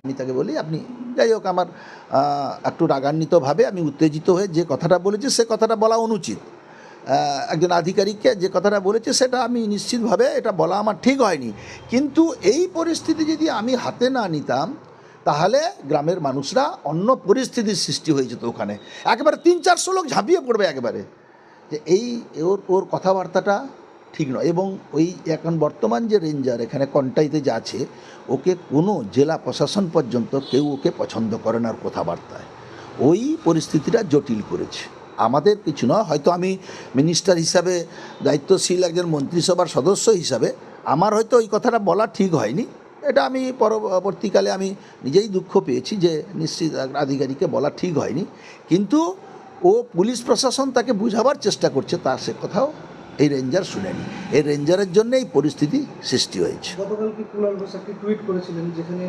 আমি তাকে বলি আপনি যাই হোক আমার একটু রাগান্বিতভাবে আমি উত্তেজিত হয়ে যে কথাটা বলেছি সে কথাটা বলা অনুচিত। একজন আধিকারিককে যে কথাটা বলেছে সেটা আমি নিশ্চিতভাবে এটা বলা আমার ঠিক হয়নি, কিন্তু এই পরিস্থিতি যদি আমি হাতে না নিতাম তাহলে গ্রামের মানুষরা অন্য পরিস্থিতির সৃষ্টি হয়ে যেত। ওখানে একেবারে 300-400 লোক ঝাঁপিয়ে পড়বে একেবারে, যে এই ওর কথাবার্তাটা ঠিক নয়। এবং ওই এখন বর্তমান যে রেঞ্জার এখানে কন্টাইতে যে আছে, ওকে কোনো জেলা প্রশাসন পর্যন্ত কেউ ওকে পছন্দ করে না ওর কথাবার্তায়। ওই পরিস্থিতিটা জটিল করেছে। আমাদের কিছু নয়, হয়তো আমি মিনিস্টার হিসাবে দায়িত্বশীল একজন মন্ত্রিসভার সদস্য হিসাবে আমার হয়তো ওই কথাটা বলা ঠিক হয়নি। এটা আমি পরবর্তীকালে আমি নিজেই দুঃখ পেয়েছি যে নিশ্চিত আধিকারিককে বলা ঠিক হয়নি, কিন্তু ও পুলিশ প্রশাসন তাকে বুঝাবার চেষ্টা করছে, তার সে কথাও এই রেঞ্জার শুনেনি। এই রেঞ্জারের জন্য এই পরিস্থিতি সৃষ্টি হয়েছে। গতকালকে কুণাল ঘোষ একটি টুইট করেছিলেন যেখানে